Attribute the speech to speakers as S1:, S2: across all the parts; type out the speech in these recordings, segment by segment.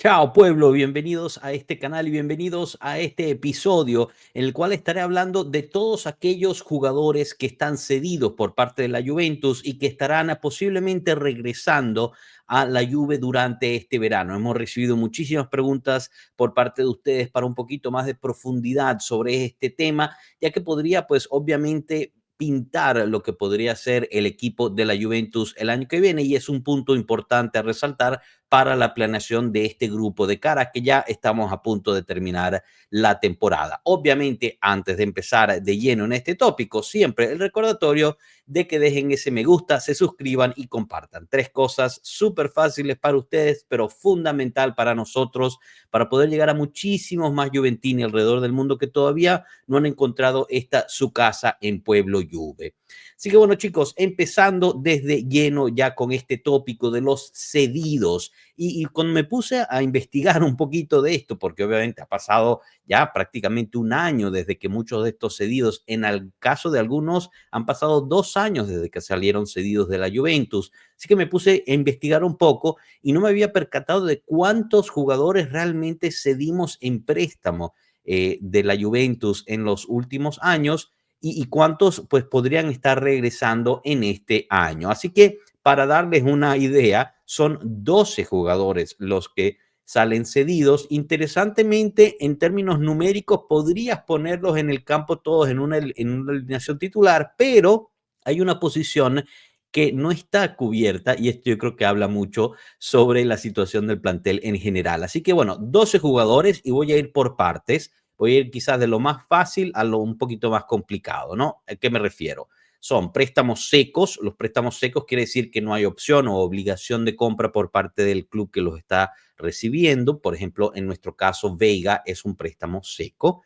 S1: Chao pueblo, bienvenidos a este canal y bienvenidos a este episodio en el cual estaré hablando de todos aquellos jugadores que están cedidos por parte de la Juventus y que estarán posiblemente regresando a la Juve durante este verano. Hemos recibido muchísimas preguntas por parte de ustedes para un poquito más de profundidad sobre este tema, ya que podría pues obviamente pintar lo que podría ser el equipo de la Juventus el año que viene y es un punto importante a resaltar para la planeación de este grupo de cara que ya estamos a punto de terminar la temporada. Obviamente, antes de empezar de lleno en este tópico, siempre el recordatorio de que dejen ese me gusta, se suscriban y compartan. Tres cosas súper fáciles para ustedes, pero fundamental para nosotros, para poder llegar a muchísimos más juventini alrededor del mundo que todavía no han encontrado esta su casa en Pueblo Juve. Así que bueno, chicos, empezando desde lleno ya con este tópico de los cedidos. Y cuando me puse a investigar un poquito de esto, porque obviamente ha pasado ya prácticamente un año desde que muchos de estos cedidos, en el caso de algunos, han pasado 2 años desde que salieron cedidos de la Juventus. Así que me puse a investigar un poco y no me había percatado de cuántos jugadores realmente cedimos en préstamo de la Juventus en los últimos años y cuántos pues podrían estar regresando en este año. Así que para darles una idea, son 12 jugadores los que salen cedidos. Interesantemente, en términos numéricos, podrías ponerlos en el campo todos en una alineación titular, pero hay una posición que no está cubierta y esto yo creo que habla mucho sobre la situación del plantel en general. Así que bueno, 12 jugadores y voy a ir por partes. Voy a ir quizás de lo más fácil a lo un poquito más complicado, ¿no? ¿A qué me refiero? Son préstamos secos. Los préstamos secos quiere decir que no hay opción o obligación de compra por parte del club que los está recibiendo. Por ejemplo, en nuestro caso, Veiga es un préstamo seco.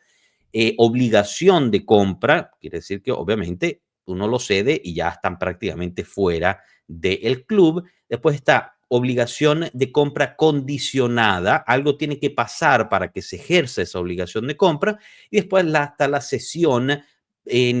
S1: Obligación de compra quiere decir que obviamente uno lo cede y ya están prácticamente fuera del club. Después está obligación de compra condicionada, algo tiene que pasar para que se ejerza esa obligación de compra, y después está la cesión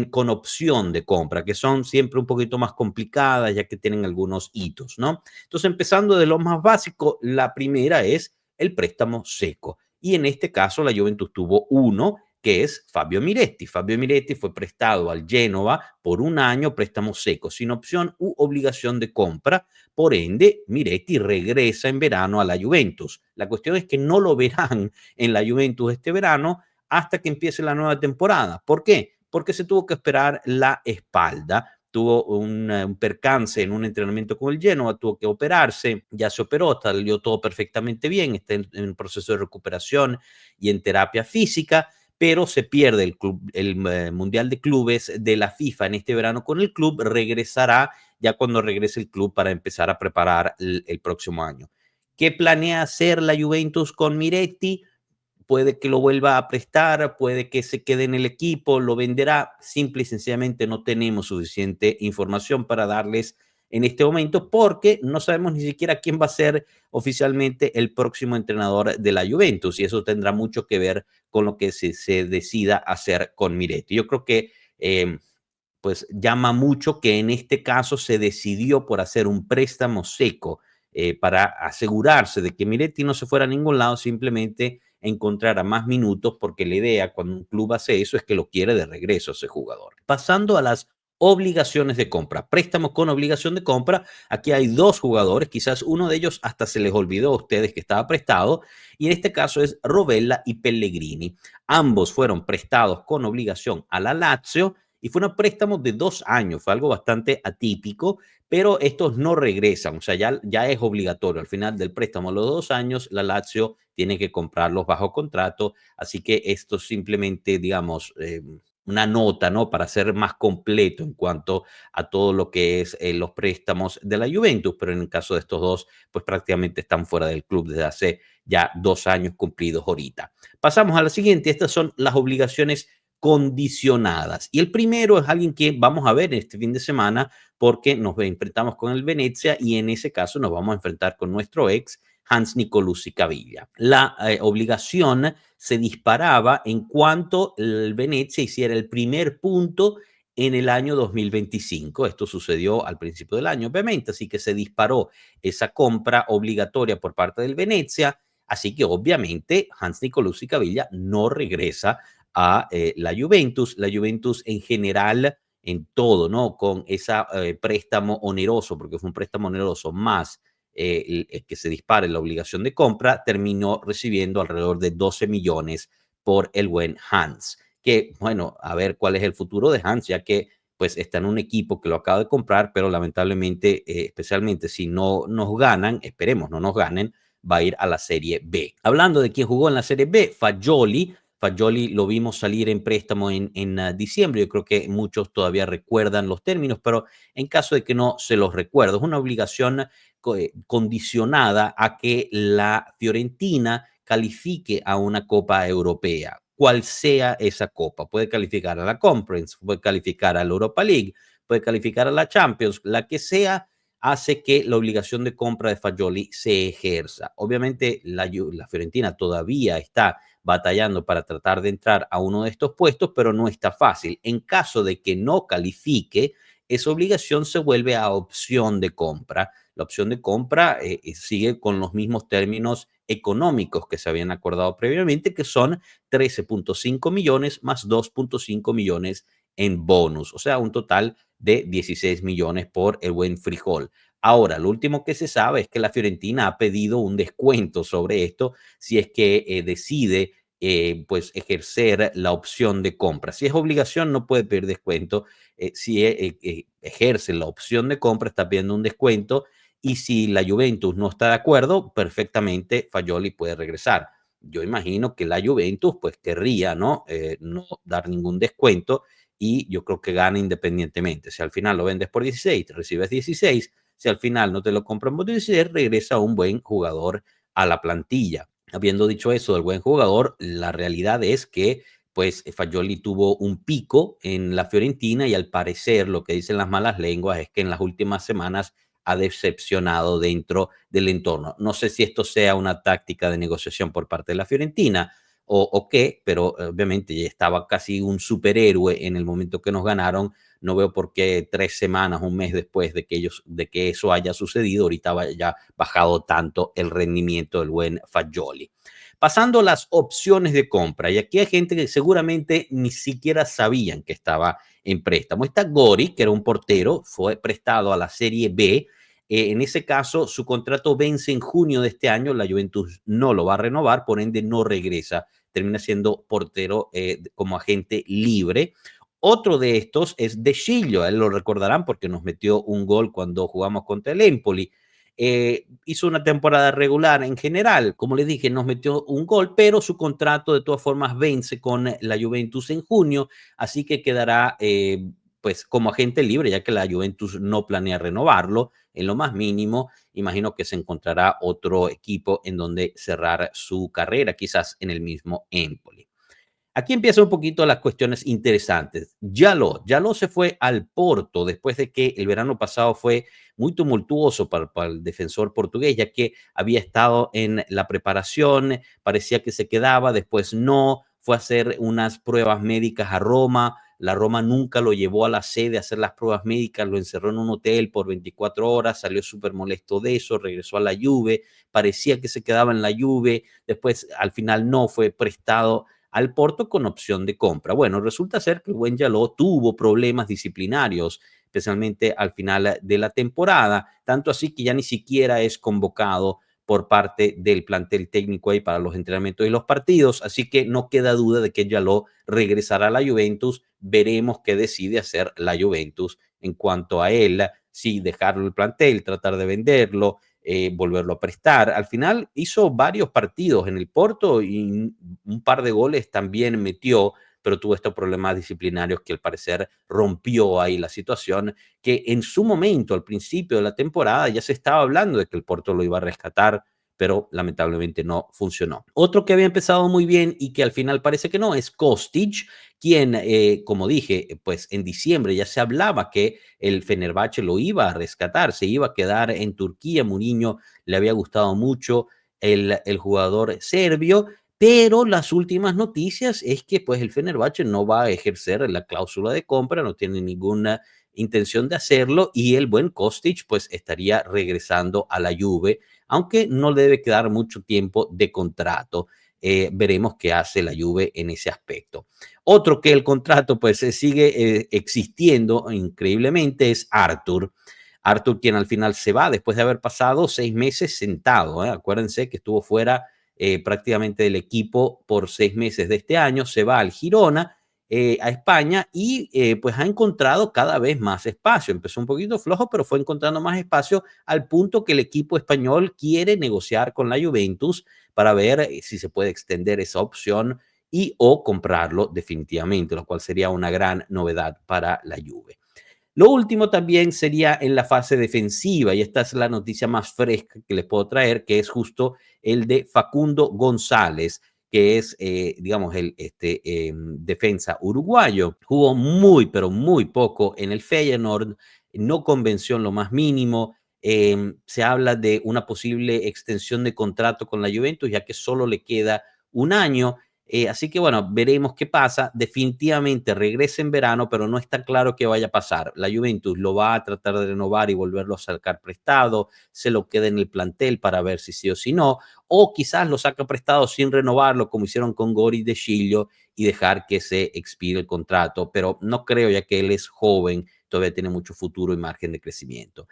S1: con opción de compra, que son siempre un poquito más complicadas ya que tienen algunos hitos, ¿no? Entonces, empezando de lo más básico, la primera es el préstamo seco. Y en este caso, la Juventus tuvo uno que es Fabio Miretti. Fabio Miretti fue prestado al Génova por un año, préstamo seco, sin opción u obligación de compra. Por ende, Miretti regresa en verano a la Juventus. La cuestión es que no lo verán en la Juventus este verano hasta que empiece la nueva temporada. ¿Por qué? Porque se tuvo que esperar la espalda. Tuvo un percance en un entrenamiento con el Genoa, tuvo que operarse, ya se operó, salió todo perfectamente bien, está en proceso de recuperación y en terapia física, pero se pierde el Mundial de Clubes de la FIFA en este verano con el club, regresará ya cuando regrese el club para empezar a preparar el próximo año. ¿Qué planea hacer la Juventus con Miretti? Puede que lo vuelva a prestar, puede que se quede en el equipo, lo venderá. Simple y sencillamente no tenemos suficiente información para darles en este momento porque no sabemos ni siquiera quién va a ser oficialmente el próximo entrenador de la Juventus y eso tendrá mucho que ver con lo que se decida hacer con Miretti. Yo creo que pues llama mucho que en este caso se decidió por hacer un préstamo seco para asegurarse de que Miretti no se fuera a ningún lado, simplemente encontrara más minutos, porque la idea cuando un club hace eso es que lo quiere de regreso a ese jugador. Pasando a las obligaciones de compra, préstamos con obligación de compra, aquí hay dos jugadores, quizás uno de ellos hasta se les olvidó a ustedes que estaba prestado, y en este caso es Rovella y Pellegrini. Ambos fueron prestados con obligación a la Lazio, y fue un préstamo de 2 años, fue algo bastante atípico, pero estos no regresan, o sea, ya es obligatorio. Al final del préstamo, a los 2 años, la Lazio tiene que comprarlos bajo contrato, así que esto simplemente, digamos, una nota, ¿no? Para ser más completo en cuanto a todo lo que es los préstamos de la Juventus, pero en el caso de estos dos, pues prácticamente están fuera del club desde hace ya 2 años cumplidos ahorita. Pasamos a la siguiente, estas son las obligaciones condicionadas. Y el primero es alguien que vamos a ver este fin de semana porque nos enfrentamos con el Venezia y en ese caso nos vamos a enfrentar con nuestro ex Hans Nicolussi Caviglia. La obligación se disparaba en cuanto el Venezia hiciera el primer punto en el año 2025. Esto sucedió al principio del año, obviamente, así que se disparó esa compra obligatoria por parte del Venezia. Así que obviamente Hans-Nico Cavilla no regresa a la Juventus. La Juventus en general, en todo, ¿no? Con ese préstamo oneroso, porque fue un préstamo oneroso más el que se dispare la obligación de compra, terminó recibiendo alrededor de 12 millones por el buen Hans. Que bueno, a ver cuál es el futuro de Hans, ya que pues está en un equipo que lo acaba de comprar, pero lamentablemente, especialmente si no nos ganan, esperemos no nos ganen, va a ir a la Serie B. Hablando de quien jugó en la Serie B, Fagioli lo vimos salir en préstamo en diciembre. Yo creo que muchos todavía recuerdan los términos, pero en caso de que no se los recuerdo, es una obligación condicionada a que la Fiorentina califique a una Copa Europea, cual sea esa copa. Puede calificar a la Conference, puede calificar a la Europa League, puede calificar a la Champions, la que sea, hace que la obligación de compra de Fagioli se ejerza. Obviamente la Fiorentina todavía está batallando para tratar de entrar a uno de estos puestos, pero no está fácil. En caso de que no califique, esa obligación se vuelve a opción de compra. La opción de compra sigue con los mismos términos económicos que se habían acordado previamente, que son 13.5 millones más 2.5 millones en bonus, o sea, un total de 16 millones por el buen frijol. Ahora, lo último que se sabe es que la Fiorentina ha pedido un descuento sobre esto si es que decide pues ejercer la opción de compra. Si es obligación, no puede pedir descuento. Si ejerce la opción de compra, está pidiendo un descuento. Y si la Juventus no está de acuerdo, perfectamente Fagioli puede regresar. Yo imagino que la Juventus pues querría no dar ningún descuento y yo creo que gana independientemente. Si al final lo vendes por 16, recibes 16. Si al final no te lo compran por 16, regresa un buen jugador a la plantilla. Habiendo dicho eso del buen jugador, la realidad es que pues Fagioli tuvo un pico en la Fiorentina y al parecer lo que dicen las malas lenguas es que en las últimas semanas ha decepcionado dentro del entorno. No sé si esto sea una táctica de negociación por parte de la Fiorentina o qué, pero obviamente ya estaba casi un superhéroe en el momento que nos ganaron. No veo por qué 3 semanas, un mes después de que eso haya sucedido, ahorita haya bajado tanto el rendimiento del buen Fagioli. Pasando a las opciones de compra, y aquí hay gente que seguramente ni siquiera sabían que estaba en préstamo. Está Gori, que era un portero, fue prestado a la Serie B. En ese caso, su contrato vence en junio de este año, la Juventus no lo va a renovar, por ende no regresa, termina siendo portero como agente libre. Otro de estos es De Sciglio, él lo recordarán porque nos metió un gol cuando jugamos contra el Empoli. Hizo una temporada regular en general, como les dije, nos metió un gol, pero su contrato de todas formas vence con la Juventus en junio, así que quedará pues como agente libre, ya que la Juventus no planea renovarlo en lo más mínimo. Imagino que se encontrará otro equipo en donde cerrar su carrera, quizás en el mismo Empoli. Aquí empiezan un poquito las cuestiones interesantes. Yaló se fue al Porto después de que el verano pasado fue muy tumultuoso para el defensor portugués, ya que había estado en la preparación, parecía que se quedaba, después no, fue a hacer unas pruebas médicas a Roma. La Roma nunca lo llevó a la sede a hacer las pruebas médicas, lo encerró en un hotel por 24 horas, salió súper molesto de eso, regresó a la Juve, parecía que se quedaba en la Juve, después al final no, fue prestado al Porto con opción de compra. Bueno, resulta ser que el buen Yaló tuvo problemas disciplinarios, especialmente al final de la temporada, tanto así que ya ni siquiera es convocado por parte del plantel técnico ahí para los entrenamientos y los partidos, así que no queda duda de que Yaló regresará a la Juventus. Veremos qué decide hacer la Juventus en cuanto a él, si dejarlo el plantel, tratar de venderlo, volverlo a prestar. Al final hizo varios partidos en el Porto y un par de goles también metió, pero tuvo estos problemas disciplinarios que al parecer rompió ahí la situación, que en su momento, al principio de la temporada, ya se estaba hablando de que el Porto lo iba a rescatar, pero lamentablemente no funcionó. Otro que había empezado muy bien y que al final parece que no es Kostic, quien, como dije, pues en diciembre ya se hablaba que el Fenerbahce lo iba a rescatar, se iba a quedar en Turquía. Mourinho le había gustado mucho el jugador serbio, pero las últimas noticias es que pues el Fenerbahce no va a ejercer la cláusula de compra, no tiene ninguna intención de hacerlo y el buen Kostic pues estaría regresando a la Juve. aunque no le debe quedar mucho tiempo de contrato. Veremos qué hace la Juve en ese aspecto. Otro que el contrato pues sigue existiendo increíblemente es Arthur. Arthur, quien al final se va después de haber pasado 6 meses sentado. Acuérdense que estuvo fuera prácticamente del equipo por 6 meses de este año. Se va al Girona, a España, y pues ha encontrado cada vez más espacio. Empezó un poquito flojo, pero fue encontrando más espacio al punto que el equipo español quiere negociar con la Juventus para ver si se puede extender esa opción y o comprarlo definitivamente, lo cual sería una gran novedad para la Juve. Lo último también sería en la fase defensiva, y esta es la noticia más fresca que les puedo traer, que es justo el de Facundo González, que es, digamos, defensa uruguayo. Jugó muy, pero muy poco en el Feyenoord, no convenció en lo más mínimo. Se habla de una posible extensión de contrato con la Juventus, ya que solo le queda un año. Así que bueno, veremos qué pasa. Definitivamente regresa en verano, pero no está claro qué vaya a pasar. La Juventus lo va a tratar de renovar y volverlo a sacar prestado, se lo queda en el plantel para ver si sí o si no, o quizás lo saca prestado sin renovarlo, como hicieron con Gori de Chilio, y dejar que se expire el contrato, pero no creo, ya que él es joven, todavía tiene mucho futuro y margen de crecimiento.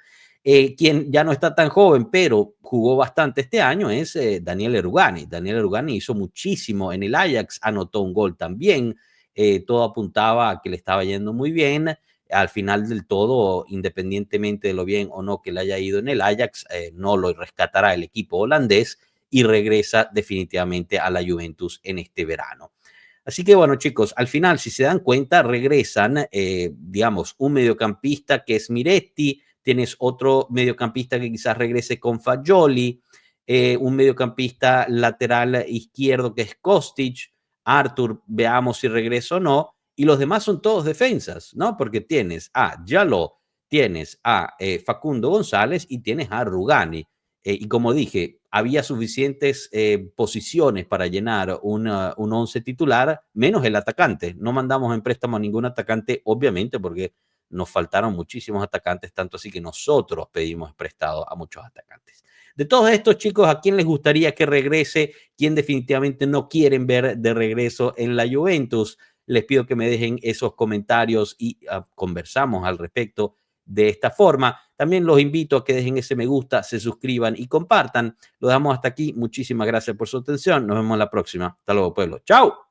S1: Quien ya no está tan joven, pero jugó bastante este año, es Daniel Erugani. Daniel Erugani hizo muchísimo en el Ajax, anotó un gol también. Todo apuntaba a que le estaba yendo muy bien. Al final del todo, independientemente de lo bien o no que le haya ido en el Ajax, no lo rescatará el equipo holandés y regresa definitivamente a la Juventus en este verano. Así que bueno, chicos, al final, si se dan cuenta, regresan, digamos, un mediocampista que es Miretti, tienes otro mediocampista que quizás regrese con Fagioli, un mediocampista lateral izquierdo que es Kostic, Arthur, veamos si regresa o no, y los demás son todos defensas, ¿no? Porque tienes a Jaló, tienes a Facundo González y tienes a Rugani. Y como dije, había suficientes posiciones para llenar un 11 titular, menos el atacante. No mandamos en préstamo a ningún atacante, obviamente, porque nos faltaron muchísimos atacantes, tanto así que nosotros pedimos prestado a muchos atacantes. De todos estos chicos, ¿a quién les gustaría que regrese? ¿Quién definitivamente no quieren ver de regreso en la Juventus? Les pido que me dejen esos comentarios y conversamos al respecto de esta forma. También los invito a que dejen ese me gusta, se suscriban y compartan. Lo dejamos hasta aquí. Muchísimas gracias por su atención. Nos vemos la próxima. Hasta luego, pueblo. ¡Chao!